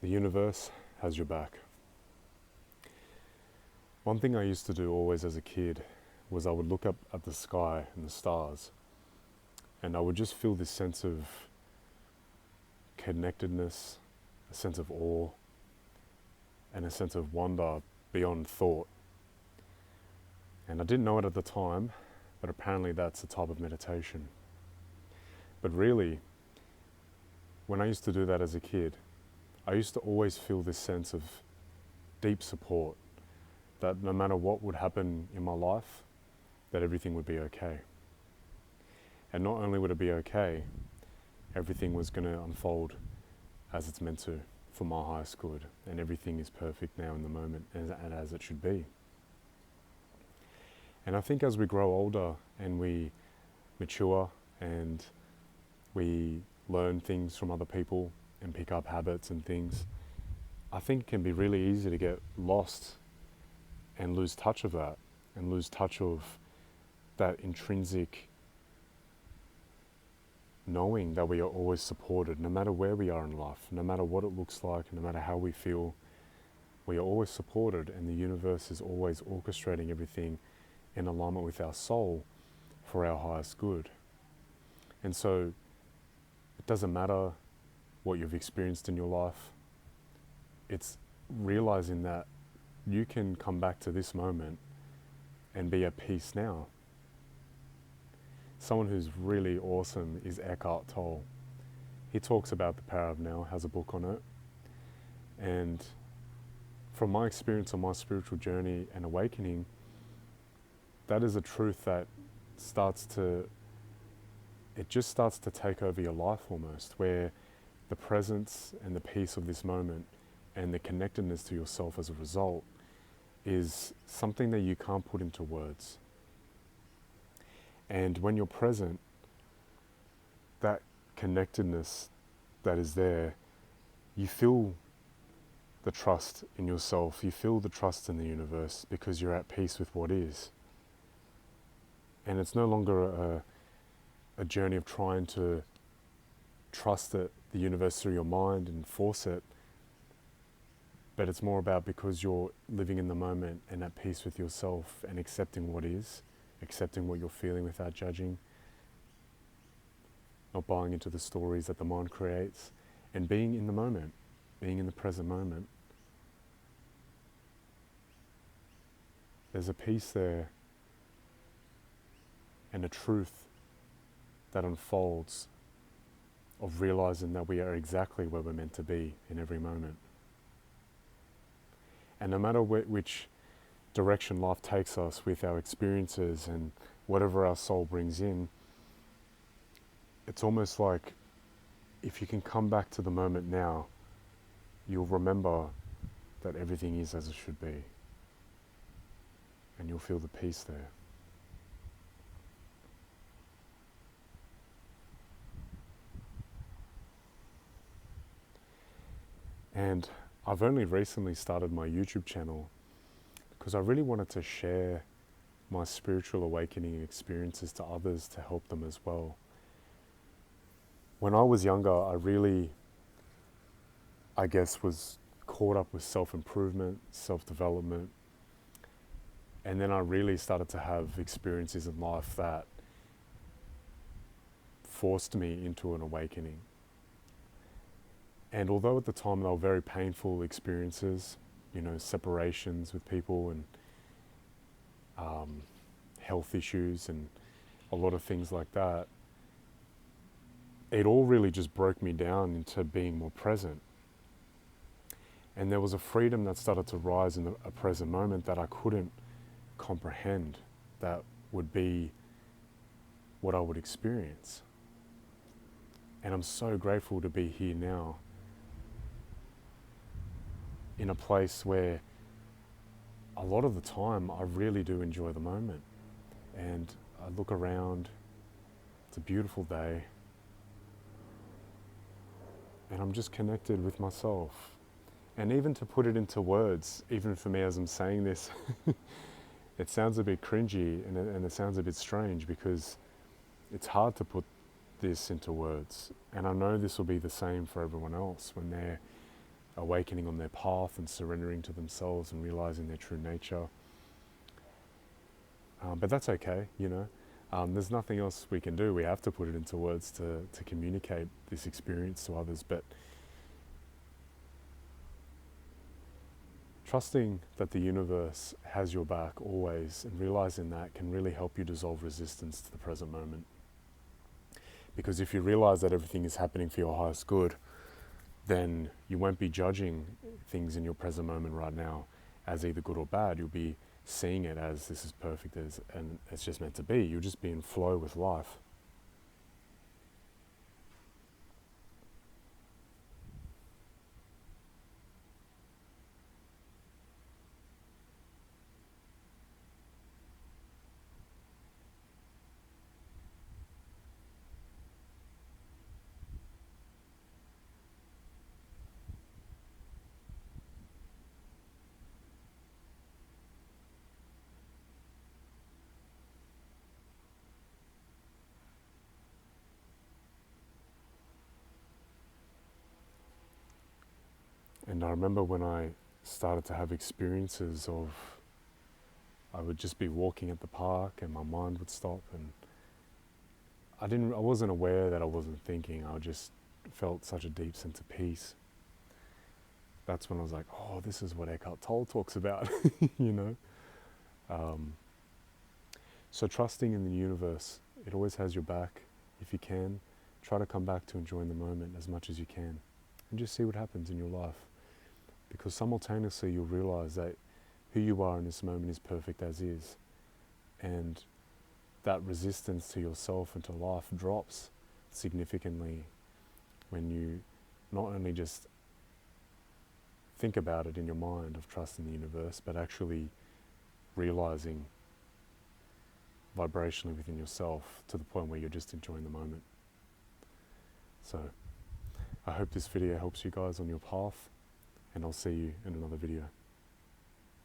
The universe has your back. One thing I used to do always as a kid was I would look up at the sky and the stars, and I would just feel this sense of connectedness, a sense of awe, and a sense of wonder beyond thought. And I didn't know it at the time, but apparently that's a type of meditation. But really, when I used to do that as a kid, I used to always feel this sense of deep support, that no matter what would happen in my life, that everything would be okay. And not only would it be okay, everything was going to unfold as it's meant to, for my highest good, and everything is perfect now in the moment, and as it should be. And I think as we grow older and we mature and we learn things from other people and pick up habits and things, I think it can be really easy to get lost and lose touch of that, and lose touch of that intrinsic knowing that we are always supported, no matter where we are in life, no matter what it looks like, no matter how we feel, we are always supported, and the universe is always orchestrating everything in alignment with our soul for our highest good. And so it doesn't matter what you've experienced in your life, it's realizing that you can come back to this moment and be at peace now. Someone who's really awesome is Eckhart Tolle. He talks about the power of now, has a book on it. And from my experience on my spiritual journey and awakening, that is a truth that just starts to take over your life almost, where the presence and the peace of this moment and the connectedness to yourself as a result is something that you can't put into words. And when you're present, that connectedness that is there, you feel the trust in yourself, you feel the trust in the universe, because you're at peace with what is. And it's no longer a journey of trying to trust the universe through your mind and force it, but it's more about because you're living in the moment and at peace with yourself and accepting what is, accepting what you're feeling without judging, not buying into the stories that the mind creates, and being in the moment, being in the present moment. There's a peace there and a truth that unfolds of realizing that we are exactly where we're meant to be in every moment. And no matter which direction life takes us with our experiences and whatever our soul brings in, it's almost like if you can come back to the moment now, you'll remember that everything is as it should be. And you'll feel the peace there. And I've only recently started my YouTube channel because I really wanted to share my spiritual awakening experiences to others to help them as well. When I was younger, I guess, was caught up with self-improvement, self-development, and then I really started to have experiences in life that forced me into an awakening. And although at the time they were very painful experiences, separations with people and health issues and a lot of things like that, it all really just broke me down into being more present. And there was a freedom that started to rise in a present moment that I couldn't comprehend, that would be what I would experience. And I'm so grateful to be here now, in a place where a lot of the time I really do enjoy the moment. And I look around, it's a beautiful day, and I'm just connected with myself. And even to put it into words, even for me as I'm saying this, it sounds a bit cringy and it sounds a bit strange, because it's hard to put this into words. And I know this will be the same for everyone else when they're awakening on their path and surrendering to themselves and realizing their true nature. But that's okay, you know. There's nothing else we can do. We have to put it into words to communicate this experience to others. But trusting that the universe has your back always and realizing that can really help you dissolve resistance to the present moment. Because if you realize that everything is happening for your highest good, then you won't be judging things in your present moment right now as either good or bad. You'll be seeing it as this is perfect and it's just meant to be. You'll just be in flow with life. And I remember when I started to have experiences of, I would just be walking at the park and my mind would stop, and I wasn't aware that I wasn't thinking. I just felt such a deep sense of peace. That's when I was like, oh, this is what Eckhart Tolle talks about, you know? So trusting in the universe, it always has your back. If you can, try to come back to enjoying the moment as much as you can and just see what happens in your life. Because simultaneously you'll realize that who you are in this moment is perfect as is. And that resistance to yourself and to life drops significantly when you not only just think about it in your mind of trusting the universe, but actually realizing vibrationally within yourself to the point where you're just enjoying the moment. So I hope this video helps you guys on your path, and I'll see you in another video.